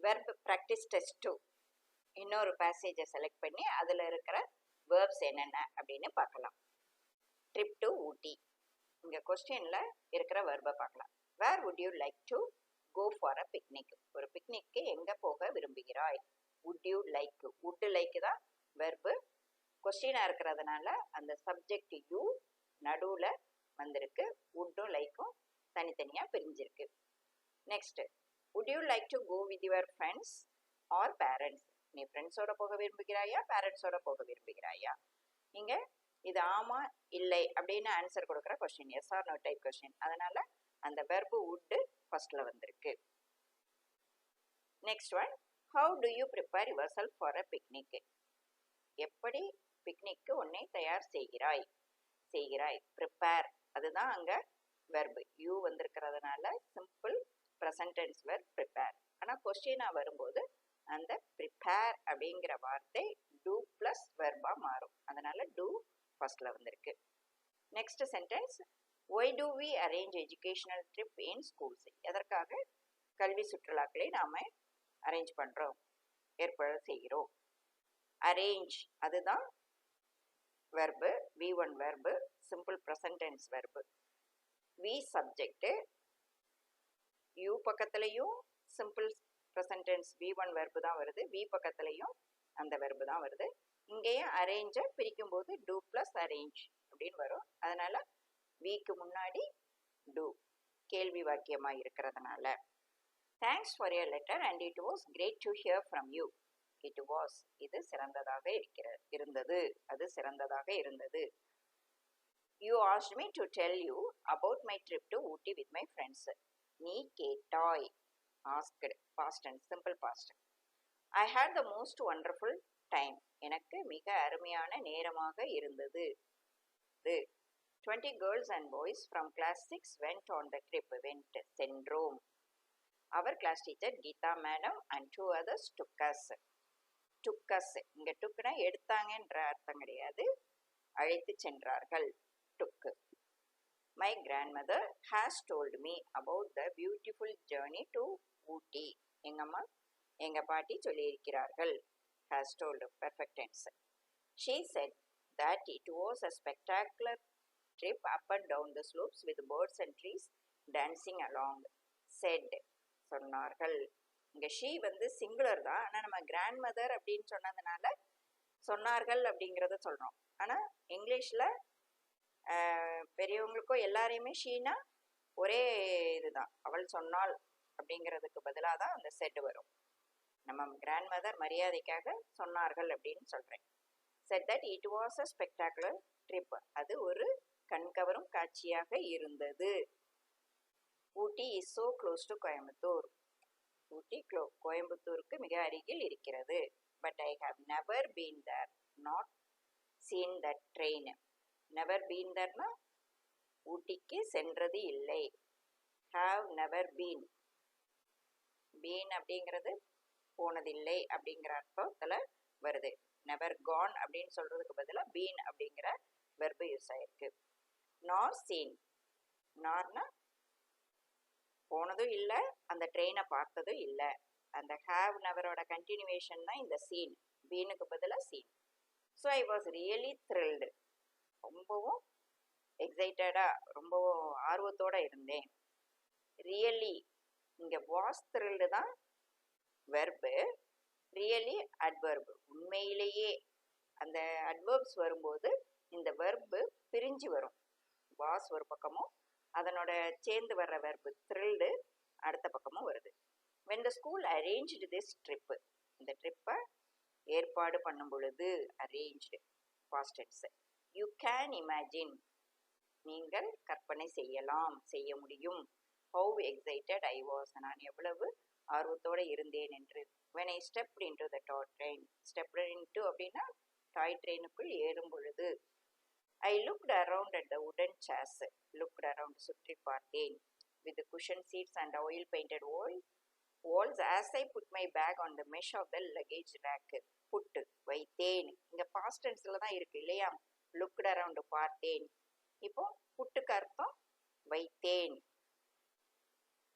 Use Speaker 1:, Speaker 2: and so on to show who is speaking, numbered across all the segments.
Speaker 1: verb practice test 2 இன்னொரு பேசேஜை select பண்ணி அதில் இருக்கிற வேர்ப்ஸ் என்னென்ன அப்படின்னு பார்க்கலாம். Trip to Ooty. இங்கே கொஸ்டினில் இருக்கிற வேர்பை பார்க்கலாம். Where would you like to go for a picnic? ஒரு பிக்னிக்கு எங்கே போக விரும்புகிறாய்? Would you like, would like தான் வெர்பு. கொஸ்டினாக இருக்கிறதுனால அந்த சப்ஜெக்ட் யூ நடுவில் வந்திருக்கு. வுட்டும் லைக்கும் தனித்தனியாக பிரிஞ்சிருக்கு. Next, would you like to go with your friends or parents? நீ ஃப்ரெண்ட்ஸோட போக விரும்புகிறாயா, பேரண்ட்ஸோட போக விரும்புகிறாயா? நீங்கள் இது ஆமா இல்லை அப்படின்னு ஆன்சர் கொடுக்குற question, yes or no type question. அதனால அந்த வெர்பு வுட்டு ஃபர்ஸ்ட்ல வந்திருக்கு. Next one, how do you prepare yourself for a picnic? எப்படி பிக்னிக்கு உன்னை தயார் செய்கிறாய். ப்ரிப்பேர் அதுதான் அங்கே வெர்பு. யூ வந்திருக்கிறதுனால simple present tense verb prepare. ஆனால் கொஸ்டினாக வரும்போது அந்த ப்ரிப்பேர் அப்படிங்கிற வார்த்தை டூ ப்ளஸ் வெர்பாக மாறும். அதனால டூ ஃபர்ஸ்ட்ல வந்திருக்கு. Next sentence, why do we arrange educational trip in schools? எதற்காக கல்வி சுற்றுலாக்களை நாம் அரேஞ்ச் பண்ணுறோம், ஏற்பாடு செய்கிறோம். அரேஞ்ச் அதுதான் verb, V1 verb, simple present tense verb. We subject, you பக்கத்துலையும் simple present tense V1 verb தான் வருது, வி பக்கத்துலையும் அந்த வெர்பு தான் வருது. இங்கேயும் அரேஞ்சை பிரிக்கும் போது டூ ப்ளஸ் அரேஞ்ச் அப்படின்னு வரும். அதனால விக்கு முன்னாடி டூ கேள்வி வாக்கியமாக இருக்கிறதுனால. Thanks for your letter and it was great to hear from you. It was இது சிறந்ததாக இருந்தது, அது சிறந்ததாக இருந்தது. You asked me to tell you about my trip to Ooty with my friends. நீ கேட்டாய், asked past and simple past. I had the most wonderful time. எனக்கு மிக அருமையான நேரமாக இருந்தது. 20 girls and boys from class 6 went on the trip. சென்றோம். Our class teacher Geeta madam and 2 others took us. இங்க டுக்குனா எடுத்தாங்கன்ற அர்த்தம் கிடையாது, அழைத்து சென்றார்கள். டுக்கு. My grandmother has told me about the beautiful journey to ஊட்டி. எங்க பாட்டி சொல்லியிருக்கிறார்கள். has told perfect tense. She said that it was a spectacular trip up and down the slopes with birds and trees dancing along. said சொன்னார்கள். இங்கே she singular தான், ஆனால் நம்ம grand mother அப்படின்னு சொன்னதுனால சொன்னார்கள் அப்படிங்கிறத சொல்கிறோம். ஆனால் இங்கிலீஷில் பெரியவங்களுக்கும் எல்லாரையுமே ஷீனா ஒரே இதுதான், அவள் சொன்னாள் அப்படிங்கிறதுக்கு பதிலாக தான் அந்த செட் வரும். நம்ம கிராண்ட் மதர் மரியாதைக்காக சொன்னார்கள் அப்படின்னு சொல்கிறேன். said that it was a spectacular trip. அது ஒரு கண்கவரும் காட்சியாக இருந்தது. ஊட்டி is so close to Coimbatore. ஊட்டி கோயம்புத்தூருக்கு மிக அருகில் இருக்கிறது. But I have never been there, not seen that train. never been thereனா ஊட்டிக்கு சென்றது இல்லை. have never been அப்படிங்கிறது போனதில்லை அப்படிங்கிற அர்த்தத்தில் வருது. நெவர் கான் அப்படின்னு சொல்றதுக்கு பதிலாக பீன் அப்படிங்கிற வெர்பு யூஸ் ஆயிருக்கு. நார் சீன், நார்னா போனதும் இல்லை, அந்த ட்ரெயினை பார்த்ததும் இல்லை. அந்த ஹேவ் நெவரோட கண்டினியூவேஷன் தான் இந்த சீன், பீனுக்கு பதிலாக scene. So I was really thrilled, ரொம்பவும் எக்ஸைட்டடாக ரொம்பவும் ஆர்வத்தோடு இருந்தேன். ரியலி இங்கே வாஸ் த்ரில்டு தான் வெர்பு, ரியலி அட்வர்பு. உண்மையிலேயே அந்த அட்வர்ப்ஸ் வரும்போது இந்த வெர்பு பிரிஞ்சு வரும். வாஸ் ஒரு பக்கமும் அதனோட சேர்ந்து வர்ற வெர்பு த்ரில்டு அடுத்த பக்கமும் வருது. when the school arranged this trip, இந்த ட்ரிப்பை ஏற்பாடு பண்ணும் பொழுது arranged past tense. you can imagine, நீங்கள் கற்பனை செய்யலாம், செய்ய முடியும். how excited I was, நான் எவ்வளவு ஆர்வத்தோடு இருந்தேன் என்று. when I stepped into the toy train, stepped into அப்படின்னா டாய் ட்ரெயினுக்குள் ஏறும் பொழுது. I looked around at the wooden chairs, looked around சுற்றி பார்த்தேன். with the cushion seats and oil painted walls as I put my bag on the mesh of the luggage rack. put வைத்தேன், இங்க past tenseல தான் இருக்கு இல்லையா. looked around பார்த்தேன், இப்போ புட்டுக்கு அர்த்தம் வைத்தேன்.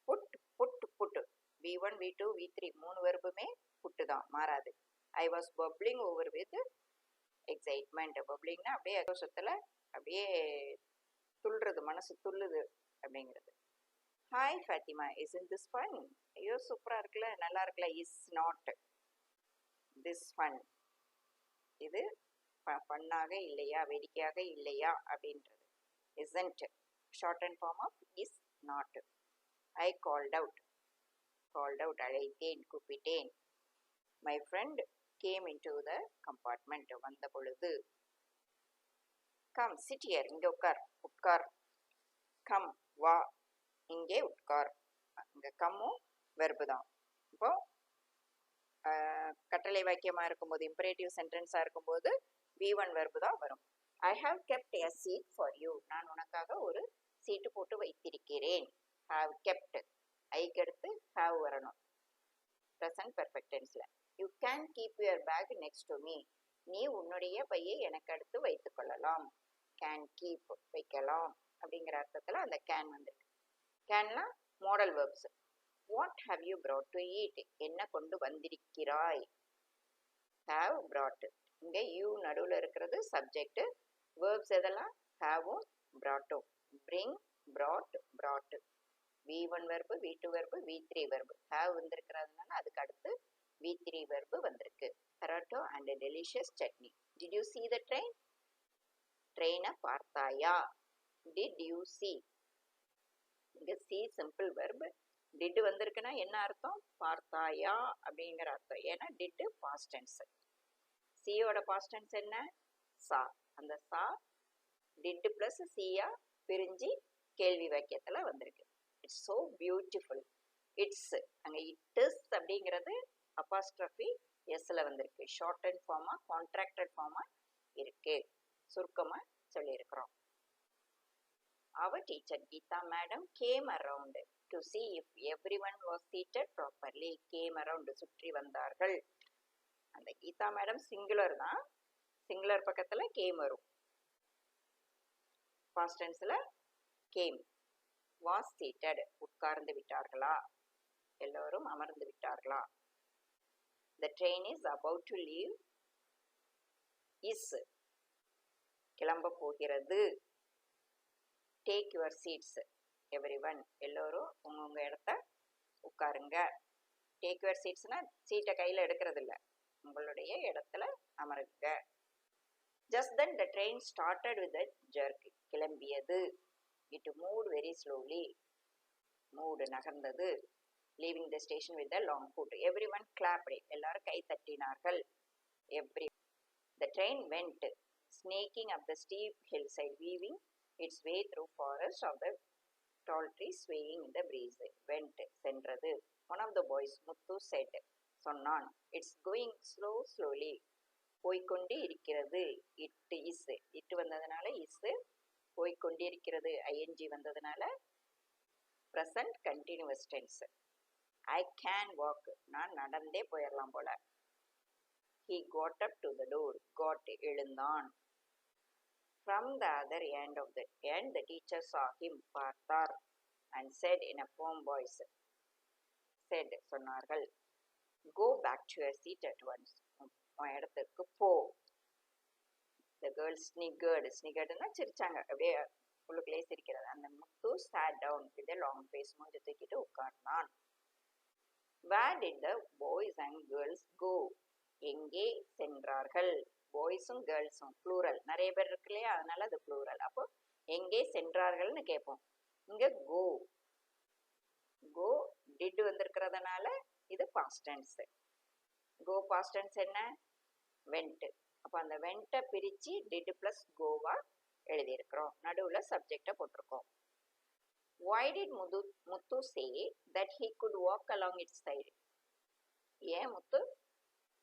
Speaker 1: புட் V1 V2 V3 மூணு வெர்புமே புட்டு தான், மாறாது. I was bubbling over with excitement. பப்ளிங்னா அப்படியே சந்தோஷத்துல அப்படியே துள்ளுறது, மனசு துள்ளுது அப்படிங்கிறது. Hi Fatima, isn't this fun? ஐயோ சூப்பரா இருக்குல்ல, நல்லா இருக்குல்ல. இஸ் நாட் திஸ் ஃபன், இது ஃபன்னாக இல்லையா, வேடிக்கையாக இல்லையா அப்படின்றது. isn't shortened form of is not. I called out, அழைத்தேன், கூப்பிட்டேன். My friend came into the compartment, வந்த பொழுது. come sit here, இங்க உட்கார். come வா, இங்கே உட்கார். இங்க கம்மும் வெர்பு தான். இப்போ கட்டளை வாக்கியமா இருக்கும்போது, இம்பரேட்டிவ் சென்டென்ஸா இருக்கும்போது V1 வெர்பு தான் வரும். I have kept a seat for you, நான் உனக்காக ஒரு சீட்டு போட்டு வைத்திருக்கிறேன். have kept, ஐக்கு அடுத்து have வரணும் present perfect tenseல. you can keep your bag next to me, நீ உன்னுடைய பையை எனக்கு அடுத்து வைத்துக் கொள்ளலாம். can keep, வைக்கலாம் அப்படிங்கிற அர்த்தத்துல அந்த can வந்திருக்கு. canலாம் model verbs. what have you brought to eat, என்ன கொண்டு வந்திருக்கிறாய். have brought, இங்க you நடுவுல இருக்கிறது subject. verbs எதெல்லாம் haveம் broughட்டும். bring, brought, brought. V1 verb, V2 verb, V3 verb. have வந்திருக்கிறதுனால அதுக்கு அடுத்து V3 வெர்பு வந்திருக்கு. Potato and a delicious chutney. Did you see the train? ட்ரெயினை பார்த்தாயா. Did you see? இங்க see simple verb. did வந்திருக்குன்னா என்ன அர்த்தம், பார்த்தாயா அப்படிங்கிற அர்த்தம். ஏன்னா did past tense. see ஓட past tense என்ன, saw. அந்த saw did plus see-யா பிரிஞ்சு கேள்வி வாக்கியத்துல வந்திருக்கு. It's so beautiful. It's, அங்க it is அப்படிங்கிறது apostrophe sல வந்திருக்கு. shortened form, contracted form இருக்கு. சுருக்கமா சொல்லியிருக்கிறோம். Our teacher Geeta madam came around to see if everyone was seated properly. came around, சுற்றி வந்தார்கள். அந்த கீதா மேடம் சிங்குலர் தான், சிங்குலர் பக்கத்துல came வரும். past tenseல came. was seated, உட்கார்ந்து விட்டார்களா, எல்லோரும் அமர்ந்து விட்டார்களா. the train is about to leave. is, கிளம்ப போகிறது. take your seats everyone, எல்லோரும் உங்க இடத்த உட்காருங்க. take your seatsனா சீட்டை கையில எடுக்கிறது இல்ல, உங்களுடைய இடத்துல அமருங்க. just then the train started with a jerk. கிளம்பியது. it moved very slowly. moved, நகர்ந்தது. leaving the station with a long foot. everyone clapped, எல்லாரும் கை தட்டினார்கள். the train went snaking up the steep hillside, weaving its way through forest of the tall trees swaying in the breeze. went, சென்றது. one of the boys, Muthu, said, சொன்னான். it's going slowly, போய்கொண்டு இருக்கிறது. it is, it வந்ததுனால is, போய்கொண்டு இருக்கிறது ing வந்ததுனால present continuous tense. I can walk, நான் நடந்தே போயிடலாம் போல. he got up to the door. got, எழுந்தான். from the other end of the end the teacher saw him, பார்த்தார். and said in a firm voice, said, சொன்னார்கள், go back to your seat at once, உன் இடத்துக்கு போ. the girl sniggered, sniggeredனா சிரிச்சாங்க, அப்படியே உள்ளுக்குள்ளே சிரிக்கிறது. அந்த முத்து sat down with a long face, மூஞ்சி தூக்கிட்டு உட்கார்ந்தான். where did the boys and girls go? எங்கே சென்றார்கள். பாய்ஸும் கேர்ள்ஸும் ப்ளூரல், நிறைய பேர் இருக்கு இல்லையா, அதனால அது ப்ளூரல். அப்போ எங்கே சென்றார்கள்னு கேட்போம். இங்க go, go did வந்திருக்கிறதுனால இது past tense. go past tense என்ன, went. அப்போ அந்த went பிரிச்சு did plus go-வா எழுதியிருக்கிறோம். நடுவுல சப்ஜெக்டை போட்டிருக்கோம். why did Muthu say that he could walk along its side? ஏன் முத்து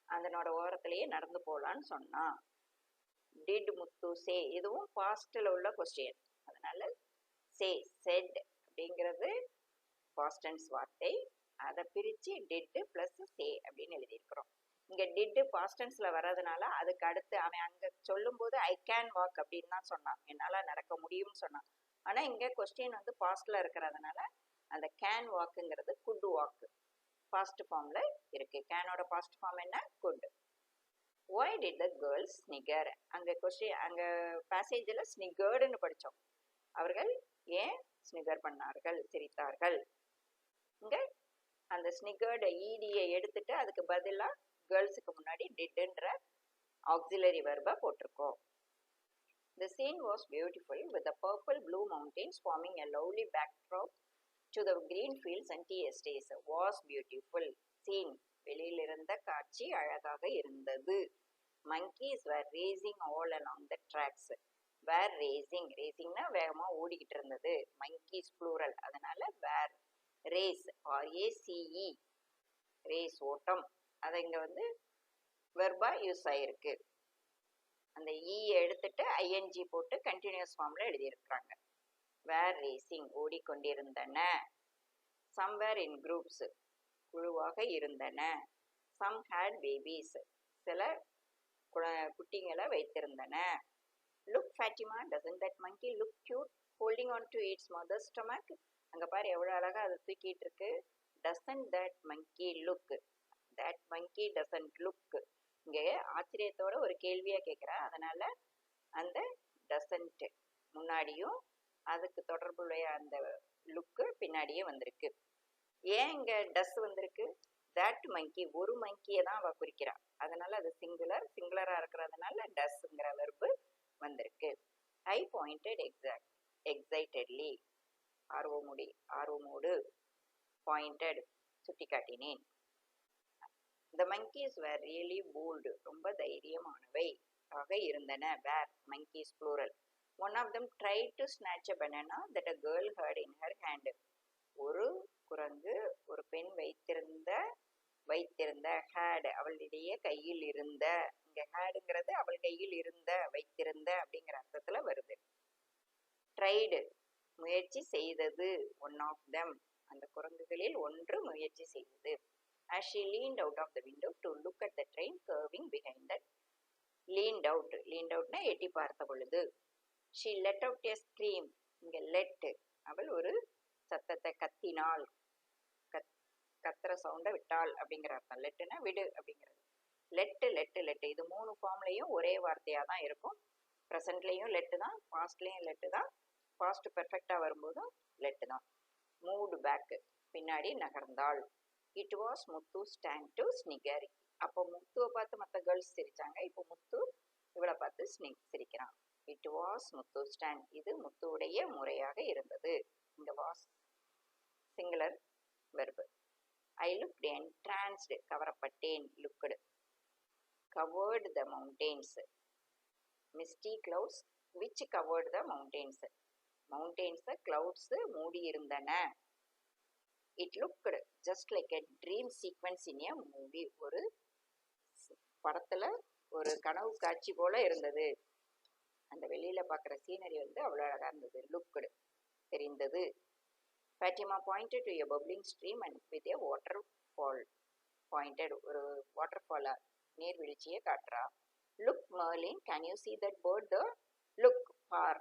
Speaker 1: அதனோட ஓரத்திலேயே நடந்து போலான்னு சொன்னா. did Muthu say, இதுவும் பாஸ்ட்ல உள்ள கொஸ்டின், அதனால say, said அப்படிங்கிறது past tense வார்த்தை. அதை பிரிச்சு did plus say அப்படின்னு எழுதியிருக்கிறோம். இங்க did past tenseல வர்றதுனால அதுக்கு அடுத்து அவன் அங்க சொல்லும் போது I can walk அப்படின்னு தான் சொன்னான், என்னால நடக்க முடியும்னு சொன்னான். ஆனா இங்க கொஸ்டின் வந்து பாஸ்ட்ல இருக்கிறதுனால அந்த can walkங்கிறது could walk, பாஸ்ட் ஃபார்ம்ல இருக்கு. கேனோட பாஸ்ட் ஃபார்ம் என்ன? Good. Why did the girls snigger? அங்க கொஸ்டின் அங்க பேசேஜில் ஸ்னிகர்டுன்னு படித்தோம். அவர்கள் ஏன் ஸ்னிகர் பண்ணார்கள், சிரித்தார்கள். இங்க அந்த ஸ்னிகர்டு ஈடியை எடுத்துட்டு அதுக்கு பதிலாக கேர்ள்ஸுக்கு முன்னாடி டிட்ன்ற ஆக்சிலரி வெர்பை போட்டிருக்கோம். The scene was beautiful with the purple blue mountains forming a lovely backdrop to the green fields and tea estates. Was beautiful. Scene வெளியில் இருந்த காட்சி அழகாக இருந்தது. Monkeys were racing all along the tracks. Were racing. Racingனா வேகமா ஓடிக்கிட்டு இருந்தது. Monkeys plural. அதனால were. Race. R-A-C-E. Race ஓட்டம். அது இங்க வந்து வெர்பா யூஸ் ஆயிருக்கு. அந்த ஈயை எடுத்துட்டு ஐஎன்ஜி போட்டு கண்டினியூஸ் ஃபார்ம்ல எழுதியிருக்கிறாங்க. வேர் ரேசிங் ஓடிக்கொண்டிருந்தன. சம்வேர் இன் குரூப்ஸ் குழுவாக இருந்தன. சம் ஹேட் பேபிஸ் சில குட்டிங்களை வைத்திருந்தன. Look Fatima, doesn't that monkey look cute holding on to its mother's stomach. அங்கே பாரு எவ்வளோ அழகாக அதை தூக்கிட்டு இருக்கு. Doesn't that monkey look, that monkey doesn't look. இங்கே ஆச்சரியத்தோட ஒரு கேள்வியாக கேட்குறேன். அதனால அந்த டசன்ட் முன்னாடியும் அதுக்கு தொடர்புடைய அந்த லுக்கு பின்னாடியே வந்திருக்கு. ஏன் இங்கே டஸ் வந்திருக்கு? தட் மங்கி ஒரு மங்கியை தான் அவள் குறிக்கிறா. அதனால அது சிங்குலராக இருக்கிறதுனால டஸ்ங்கிற வெர்பு வந்திருக்கு. ஐ பாயிண்டட் எக்ஸைட்டட்லி ஆர்வமோடு பாயிண்டட் சுட்டி காட்டினேன். The monkeys were really bold. ரொம்ப தைரியமானவை ஆக இருந்தன. Were monkeys plural. One of them tried to snatch a banana that a girl had in her hand. ஒரு குரங்கு ஒரு பெண் வைத்திருந்த had அவளுடைய கையில் இருந்த. இங்க hadங்கிறது அவள் கையில் இருந்த வைத்திருந்த அப்படிங்கிற அர்த்தத்துல வருது. tried முயற்சி செய்தது. one of them அந்த குரங்குகளில் ஒன்று முயற்சி செய்தது. As she leaned out of the window to look at the train curving behind that. leaned outனா எட்டி பார்த்த பொழுது. she let out a scream. இங்க let அவள் ஒரு சத்தத்தை கத்தினாள், கத்துற சவுண்டை விட்டாள் அப்படிங்கிற அர்த்தம். லெட்டுனா விடு அப்படிங்கிறது. லெட்டு இது மூணு ஃபார்ம்லையும் ஒரே வார்த்தையாக தான் இருக்கும். ப்ரெசன்ட்லேயும் லெட்டு தான், பாஸ்ட்லேயும் லெட்டு தான், பாஸ்ட் பெர்ஃபெக்டாக வரும்போதும் லெட்டு தான். மூவ்டு பேக்கு பின்னாடி நகர்ந்தாள். It was முத்து's turn to snigger. அப்போ முத்துவை பார்த்து மற்ற கேர்ள்ஸ் சிரிச்சாங்க. இப்போ முத்து இவளை பார்த்து சிரிக்கிறான். It was முத்து's turn. இது முத்துவுடைய முறையாக இருந்தது. இந்த was singular verb. I looked entranced கவரப்பட்டேன். Looked. covered the mountains. misty clouds which covered the mountains. மவுண்டெயின்ஸை கிளவுட்ஸ் மூடி இருந்தன. It looked just like a dream sequence in a movie. ஒரு படத்துல ஒரு கனவு காட்சி போல இருந்தது. அந்த வெளியில பார்க்குற சீனரி வந்து அவ்வளோ அழகாக இருந்தது. லுக்டு தெரிந்தது. Fatima pointed to a bubbling stream and with a waterfall. Pointed ஒரு வாட்டர்ஃபாலா நீர்வீழ்ச்சியை காட்டுறா. Look Merlin, can you see that bird there? Look for.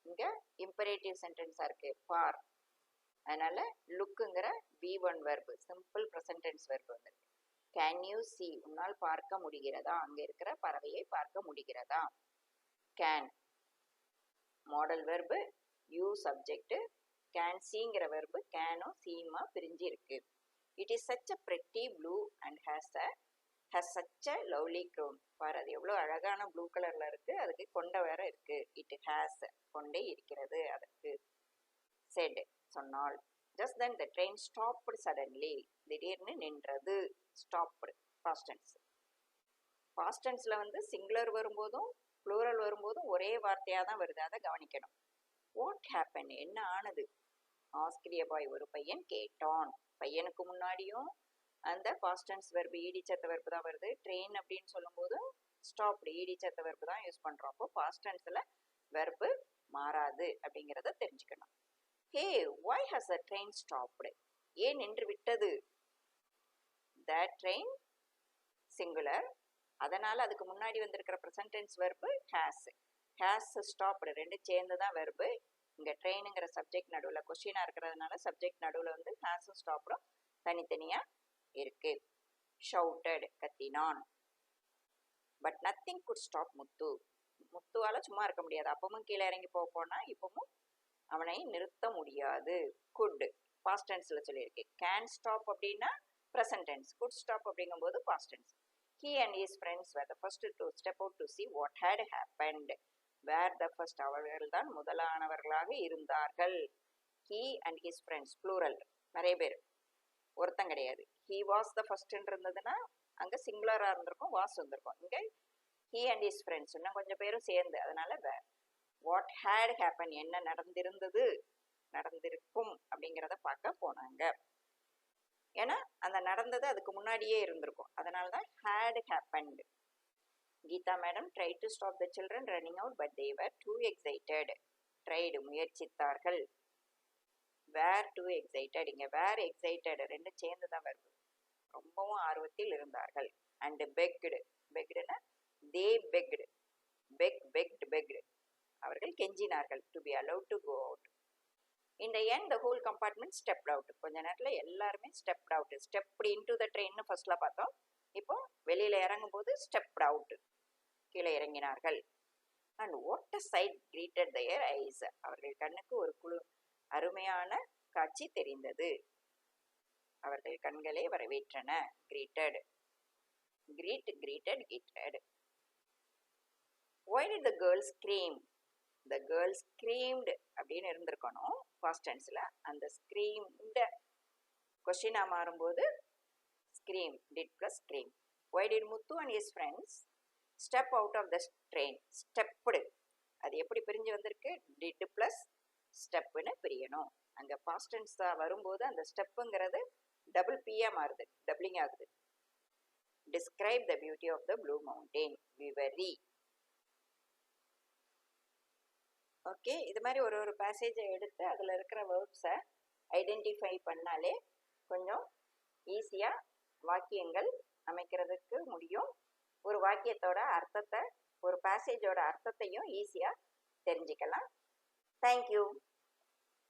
Speaker 1: இங்க இம்பரேட்டிவ் சென்டென்ஸா இருக்கு ஃபார். அதனால லுக்குங்கிற V1 verb simple present tense verb வந்திருக்கு. கேன் யூ சி உன்னால் பார்க்க முடிகிறதா, அங்க இருக்கிற பறவையை பார்க்க முடிகிறதா. Can modal verb, you subject, can சீங்கிற வெர்பு கேனும் சீமா பிரிஞ்சு இருக்கு. It is such a pretty blue and has such a lovely crown. பாரு அது எவ்வளோ அழகான ப்ளூ கலர்ல இருக்கு, அதுக்கு கொண்டை வேற இருக்கு. இட் ஹேஸ் கொண்டை இருக்கிறது அதற்கு. செட் சொன்னாள். just then the train stopped suddenly. திடீர்னு நின்றது. stopped past tense. past tenseல வந்து சிங்குலர் வரும்போதும் ப்ளூரல் வரும்போதும் ஒரே வார்த்தையாக தான் வருது, அதை கவனிக்கணும். வாட் ஹேப்பன் என்ன ஆனது. asked a boy ஒரு பையன் கேட்டான். பையனுக்கு முன்னாடியும் அந்த past tense வெர்பு ஈடிச்சத்த வெர்பு தான் வருது. ட்ரெயின் அப்படின்னு சொல்லும்போது ஸ்டாப்டு ஈடிச்சத்த வெர்பு தான் யூஸ் பண்ணுறோம். அப்போ past tenseல வெர்பு மாறாது அப்படிங்கிறத தெரிஞ்சுக்கணும். ஹே why has the train stopped? ஏன் நின்று விட்டது. that train சிங்குலர், அதனால அதுக்கு முன்னாடி வந்திருக்கிற present tense verb has stopped. ரெண்டு சேர்ந்து தான் வெர்பு. இங்கே ட்ரெயினுங்கிற சப்ஜெக்ட் நடுவில் கொஸ்டினாக இருக்கிறதுனால சப்ஜெக்ட் நடுவில் வந்து ஹேஸும் ஸ்டாப்டும் தனித்தனியாக இருக்கு. shouted கத்தினான். but nothing could stop முத்து. முத்துவால சும்மா இருக்க முடியாது. அப்பவும் கீழே இறங்கி போனா இப்பவும் அவனை நிறுத்த முடியாது. could past tenseல சொல்லியிருக்கு. can stop அப்படின்னா present tense. could stop அப்படிங்கும்போது past tense. he and his friends were the first to step out to see what had happened. were the first அவர்கள் தான் முதலானவர்களாக இருந்தார்கள். he and his friends plural நிறைய பேர், ஒருத்தன் கிடையாது. he was the first இருந்ததுன்னா அங்க சிங்குலரா இருந்திருக்கும், was வந்திருக்கும். இங்க he and his friends இன்னும் கொஞ்சம் பேரும் சேர்ந்து, அதனால what had happened என்ன நடந்திருந்தது, நடந்திருக்கும் அப்படிங்கிறத பார்க்க போனாங்க. ஏன்னா அந்த நடந்தது அதுக்கு முன்னாடியே இருந்திருக்கும், அதனாலதான் had happened. Geetha madam tried to stop the children running out but they were too excited. tried முயற்சித்தார்கள். were too excited, இங்க were excited ரெண்டும் சேர்ந்துதான் வருது. ரொம்பவும் ஆர்வத்தில் இருந்தார்கள். and begged, beggedனா they begged, begged அவர்கள் கெஞ்சினார்கள் to be allowed to go out. in the end the whole compartment stepped out. கொஞ்ச நேரத்துல எல்லாருமே stepped out. stepped into the train ஃபர்ஸ்ட்ல பார்த்தோம். இப்போ வெளியில இறங்கும் போது stepped out, கீழே இறங்கினார்கள். and what a sight greeted their eyes. அவர்கள் கண்ணுக்கு ஒரு அருமையான காட்சி தெரிந்தது. அவர்கள் கண்களை வரவேற்றன. greeted, greeted. why did the girls scream? the girls screamed அப்படின்னு இருந்திருக்கணும் past tenseல. அந்த screamed question மாறும்போது scream, did plus scream. why did Muthu and his friends step out of the train? stepped அது எப்படி பிரிஞ்சு வந்திருக்கு? did plus stepன்னு பிரியணும். அங்க past tense வரும்போது அந்த ஸ்டெப்புங்கிறது டபுள் பியா மாறுது, டபுளிங் ஆகுது. describe the beauty of the blue mountain. விவரி. ஓகே, இது மாதிரி ஒரு பேசேஜை எடுத்து அதில் இருக்கிற வேர்ப்ஸை ஐடென்டிஃபை பண்ணாலே கொஞ்சம் ஈஸியாக வாக்கியங்கள் அமைக்கிறதுக்கு முடியும். ஒரு வாக்கியத்தோட அர்த்தத்தை, ஒரு பேசேஜோட அர்த்தத்தையும் ஈஸியாக தெரிஞ்சுக்கலாம். தேங்க்யூ.